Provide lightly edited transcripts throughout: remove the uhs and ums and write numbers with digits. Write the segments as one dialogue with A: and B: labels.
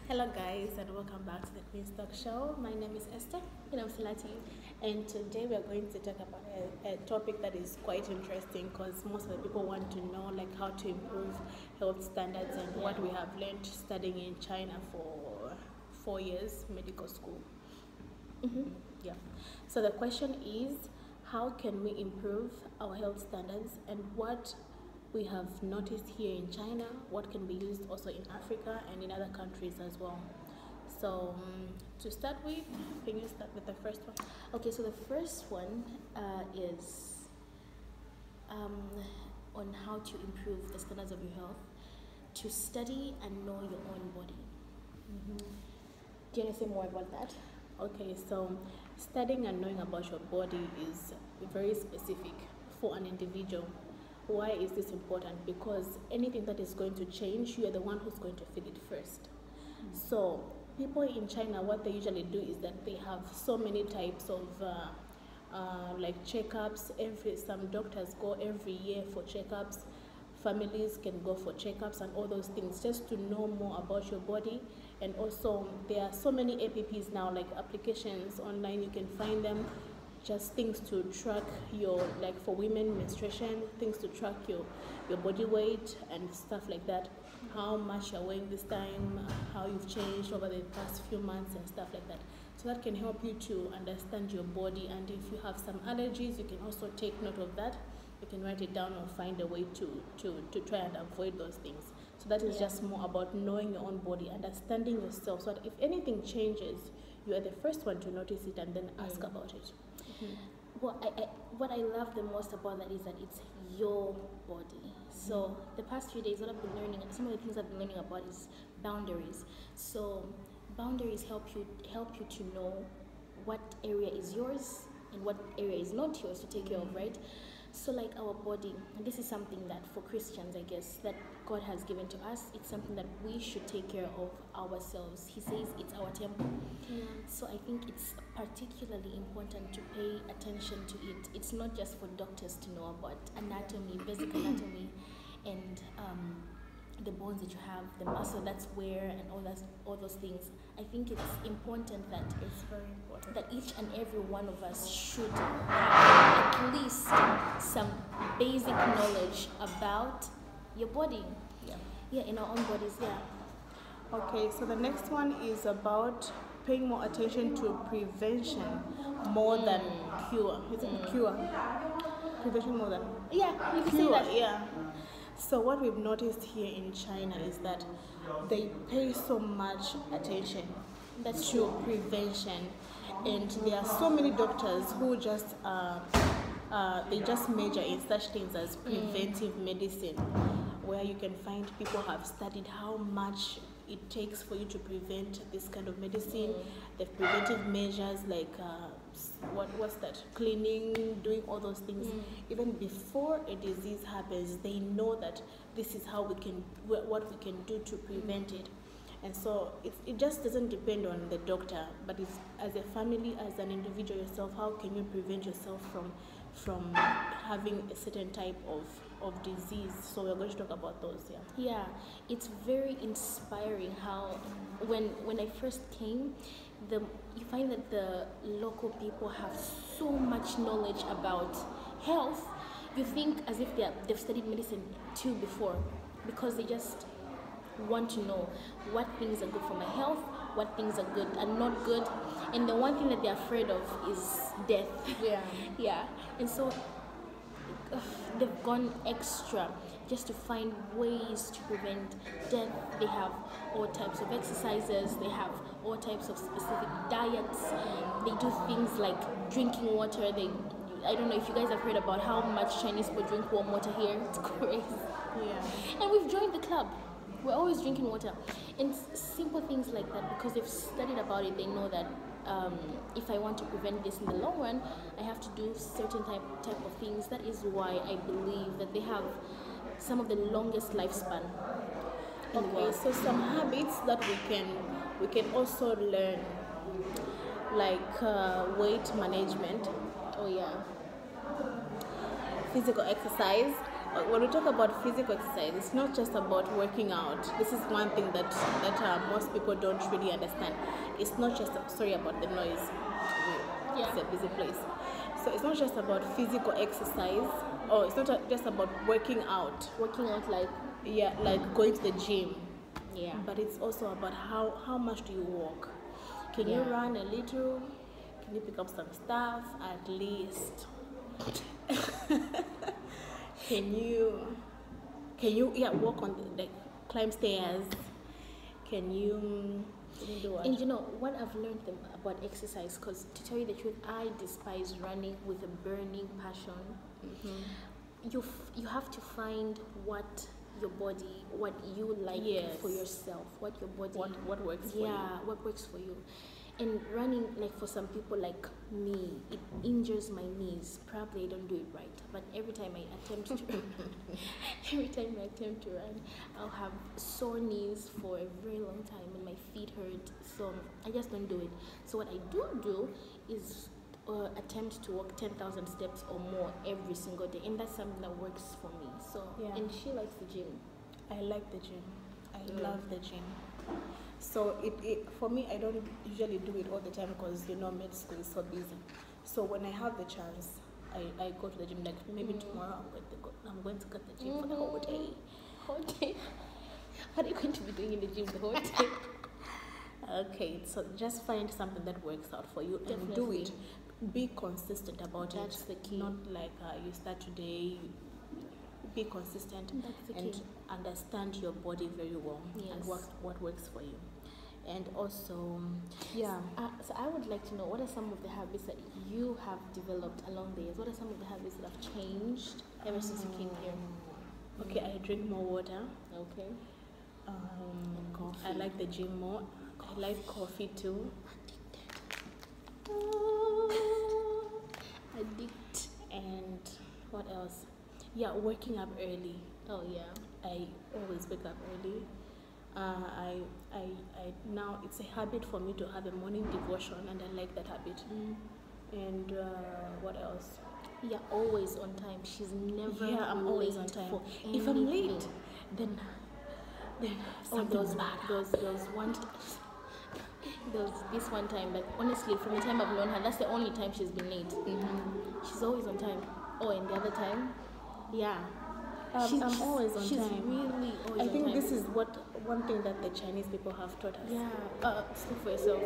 A: Hello guys and welcome back to the Queen's Talk Show. My name is Esther
B: And I'm Salati.
A: and today we are going to talk about a topic that is quite interesting because most of the people want to know like how to improve health standards and what we have learned studying in China for 4 years medical school. Yeah. So the question is, how can we improve our health standards and what we have noticed here in China, what can be used also in Africa and in other countries as well. So to start with, can you start with the first one?
B: Okay, so the first one is on how to improve the standards of your health, to study and know your own body. Do you want to say more about that?
A: Okay, so studying and knowing about your body is very specific for an individual. Why is this important? Because anything that is going to change, you are the one who's going to feel it first. So people in China, what they usually do is that they have so many types of like checkups. Some doctors go every year for checkups. Families can go for checkups and all those things just to know more about your body. And also there are so many apps now, like applications online, you can find them, just things to track your, like for women, menstruation, things to track your body weight and stuff like that, how much you're weighing this time, how you've changed over the past few months and stuff like that. So that can help you to understand your body, and if you have some allergies, you can also take note of that. You can write it down or find a way to try and avoid those things. So that is just more about knowing your own body, understanding yourself, so that if anything changes, you are the first one to notice it and then ask about it.
B: Well, what I love the most about that is that it's your body. So the past few days, what I've been learning, and some of the things I've been learning about is boundaries. So boundaries help you to know what area is yours and what area is not yours to take care of, right? So like our body, and this is something that for Christians, I guess, that God has given to us. It's something that we should take care of ourselves. He says it's our temple. So I think it's particularly important to pay attention to it. It's not just for doctors to know about anatomy, basic anatomy, and the bones that you have, the muscle that's where, and all those things. I think it's important that
A: It's very important.
B: that each and every one of us should have at least some basic knowledge about your body. Yeah, in our own bodies.
A: Okay, so the next one is about paying more attention to prevention more than cure. Is it cure? Prevention more than
B: Yeah, you can say
A: cure,
B: that.
A: yeah. So what we've noticed here in China is that they pay so much attention to prevention, and there are so many doctors who just they just major in such things as preventive medicine, where you can find people have studied how much it takes for you to prevent this kind of medicine. The preventive measures like what's that? Cleaning, doing all those things. Even before a disease happens, they know that this is how what we can do to prevent it. And so it just doesn't depend on the doctor, but it's as a family, as an individual yourself, how can you prevent yourself from having a certain type of disease. So we're going to talk about those.
B: Yeah, it's very inspiring how when I first came, you find that the local people have so much knowledge about health. You think as if they've studied medicine too before, because they just want to know what things are good for my health, what things are good and not good, and the one thing that they're afraid of is death. Yeah, and so they've gone extra just to find ways to prevent death. They have all types of exercises, they have all types of specific diets, they do things like drinking water. I don't know if you guys have heard about how much Chinese people drink warm water here. It's crazy. And we've joined the club. We're always drinking water. And simple things like that, because they've studied about it, they know that if I want to prevent this in the long run, I have to do certain type of things. That is why I believe that they have some of the longest lifespan in the world.
A: So some habits that we can also learn, like weight management.
B: Oh yeah.
A: Physical exercise. when we talk about physical exercise, it's not just about working out. This is one thing that most people don't really understand. It's not just sorry about the noise.
B: Yeah.
A: It's a busy place. So it's not just about physical exercise, or it's not just about working out.
B: Working out like
A: Yeah, like going to the gym.
B: yeah.
A: But it's also about how much do you walk? Can you
B: Yeah.
A: run a little? Can you pick up some stuff at least? Can you walk on like climb stairs? Can you do what?
B: And you know what I've learned about exercise, because to tell you the truth, I despise running with a burning passion. You have to find what your body, what you like
A: Yes.
B: for yourself, what your body,
A: What works for you.
B: yeah, what works for you. And running, like for some people like me, it injures my knees. Probably I don't do it right, but every time I attempt to run, I'll have sore knees for a very long time and my feet hurt. So I just don't do it. So what I do is attempt to walk 10,000 steps or more every single day, and that's something that works for me. So
A: Yeah.
B: and she likes the gym.
A: I like the gym. I
B: Yeah.
A: love the gym. So it for me, I don't usually do it all the time because med school is so busy. So when I have the chance, I go to the gym. Like maybe tomorrow I'm going to go to the gym for the whole day.
B: Whole day. What are you going to be doing in the gym the whole day?
A: Okay, so just find something that works out for you and do
B: Definitely.
A: it. Be consistent about
B: That's
A: it.
B: the key.
A: Not like you start today. Be consistent
B: That's the
A: and
B: key.
A: understand your body very well and
B: Yes.
A: what works for you. And also, yeah.
B: So I would like to know, what are some of the habits that you have developed along the years? What are some of the habits that have changed ever since you came here?
A: Okay, I drink more water.
B: Okay.
A: And
B: coffee.
A: I like the gym more. I like coffee too.
B: Addict.
A: And what else? Yeah, waking up early.
B: Oh yeah.
A: I always wake up early. I now it's a habit for me to have a morning devotion, and I like that habit. And what else?
B: Yeah, always on time. She's never
A: Yeah, I'm always on
B: late
A: time.
B: for
A: If I'm
B: anything.
A: late, then
B: Oh,
A: something's bad.
B: there was this one time, but honestly, from the time I've known her, that's the only time she's been late. She's always on time. Oh, and the other time, yeah.
A: I'm always on
B: she's
A: time.
B: She's really always
A: I
B: on
A: think
B: time.
A: this is one thing that the Chinese people have taught us.
B: Yeah. Speak for yourself.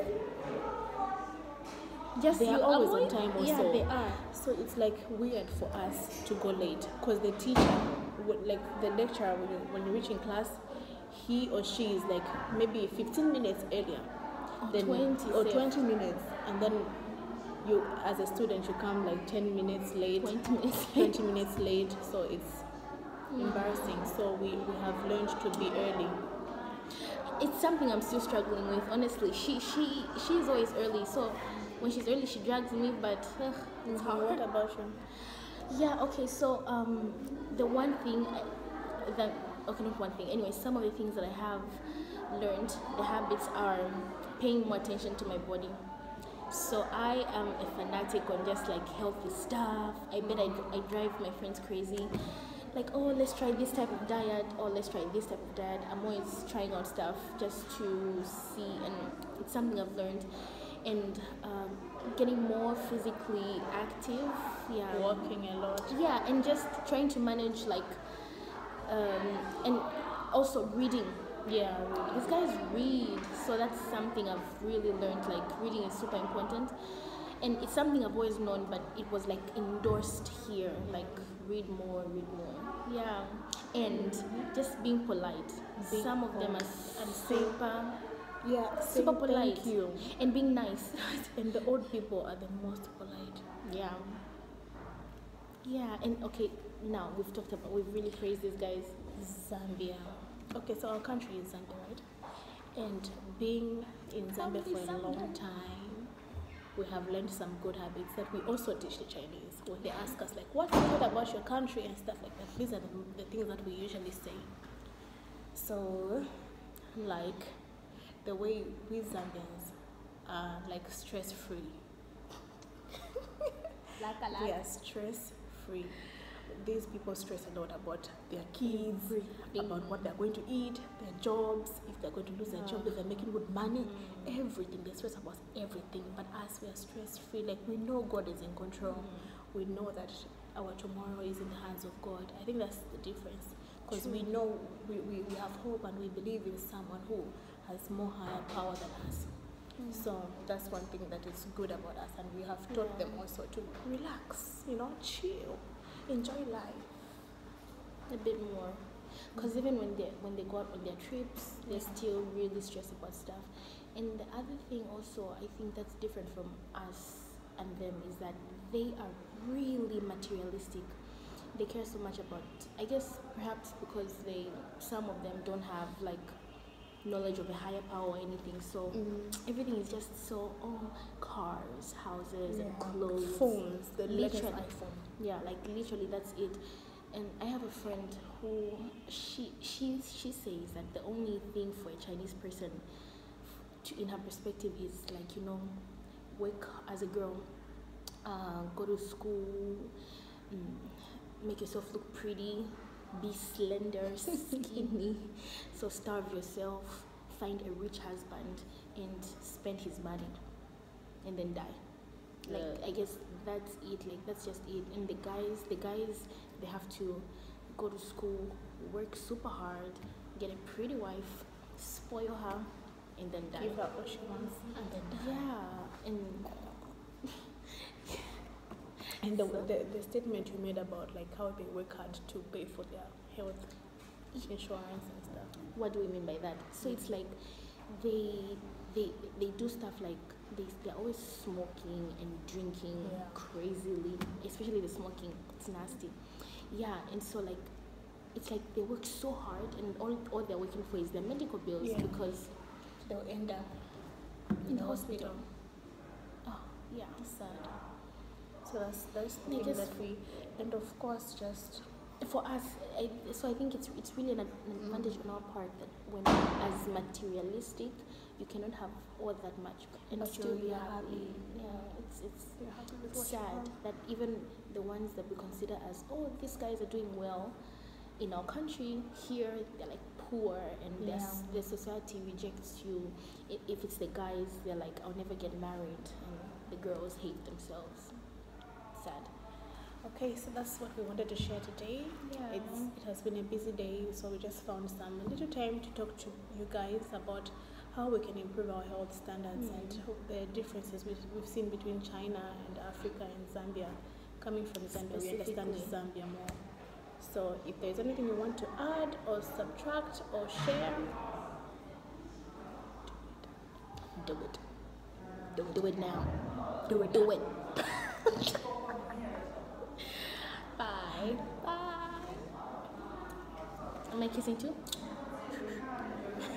B: Just
A: They are
B: you
A: always
B: avoid-
A: on time also.
B: Yeah, they are.
A: So it's like weird for us to go late because the teacher, like the lecturer, when you reach in class, he or she is like maybe 15 minutes earlier.
B: Or
A: Then,
B: 20
A: or
B: safe.
A: 20 minutes. And then you, as a student, you come like 10 minutes late,
B: 20 minutes
A: 20 minutes late. So it's embarrassing. So we have learned to be early.
B: It's something I'm still struggling with, honestly. She's always early, so when she's early she drags me, but it's hard.
A: What about you?
B: Yeah, okay, so the one thing not one thing, anyway, some of the things that I have learned, the habits are paying more attention to my body. So I am a fanatic on just like healthy stuff. I bet I drive my friends crazy. Like, oh, let's try this type of diet, or let's try this type of diet. I'm always trying out stuff just to see, and it's something I've learned. And getting more physically active, yeah.
A: Walking a lot.
B: Yeah, and just trying to manage like, and also reading.
A: Yeah.
B: These guys read, so that's something I've really learned. Like, reading is super important, and it's something I've always known, but it was like endorsed here. Like, read more. Yeah, and just being polite. Some of them are super,
A: Yeah.
B: super
A: saying
B: polite,
A: Thank you.
B: and being nice.
A: And the old people are the most polite.
B: Yeah. Yeah, and okay, now we've really praised these guys.
A: Zambia. Okay, so our country is Zambia, right? And being in Zambia for a long time, we have learned some good habits that we also teach the Chinese. When they ask us, like, what's good about your country and stuff like that, these are the things that we usually say. So, like, the way we Zambians are, like, stress-free. We are stress-free. these people stress a lot about their kids,
B: Everything.
A: about what they're going to eat, their jobs, if they're going to lose their job, if they're making good money, everything. They stress about everything. But us, we are stress free. Like, we know God is in control. We know that our tomorrow is in the hands of God. I think that's the difference. Because we know we have hope and we believe in someone who has more higher power than us. So that's one thing that is good about us, and we have taught them also to relax, chill, enjoy life.
B: A bit more, because even when they go out on their trips, they're still really stressed about stuff. And the other thing also, I think that's different from us and them, is that they are really materialistic. They care so much about, I guess perhaps because some of them don't have like knowledge of a higher power or anything, so everything is just so cars, houses, and clothes,
A: Phones, the latest
B: Literally.
A: iPhone.
B: Yeah, like literally that's it. And I have a friend who she says that the only thing for a Chinese person in her perspective is like, work as a girl, go to school, make yourself look pretty, be slender, skinny, so starve yourself, find a rich husband, and spend his money, and then die. Like, I guess that's it. Like, that's just it. And the guys, they have to go to school, work super hard, get a pretty wife, spoil her, and then die.
A: Give her what she wants, and then die.
B: Yeah,
A: And the statement you made about like how they work hard to pay for their health insurance and stuff.
B: what do we mean by that? So it's like they do stuff like they're always smoking and drinking crazily, especially the smoking. It's nasty. Yeah, and so like it's like they work so hard, and all they're working for is their medical bills, because
A: They'll end up
B: in the hospital. Oh, yeah.
A: Sad. So that's the thing that we, and of course, just
B: For us, so I think it's really an advantage on our part that when as materialistic, you cannot have all that much and
A: But
B: still be
A: you're
B: happy.
A: happy.
B: Yeah, it's
A: you're happy with what you
B: sad
A: have.
B: that even the ones that we consider as, these guys are doing well in our country, here they're like poor, and the society rejects you. If it's the guys, they're like, I'll never get married, and the girls hate themselves. Sad.
A: Okay, so that's what we wanted to share today.
B: Yeah.
A: It has been a busy day, so we just found some little time to talk to you guys about how we can improve our health standards and the differences we've seen between China and Africa and Zambia. Coming from Zambia, we understand
B: Specifically.
A: Zambia more. So if there's anything you want to add or subtract or share,
B: Do it. Do it now. Do it. Bye. Am I kissing too?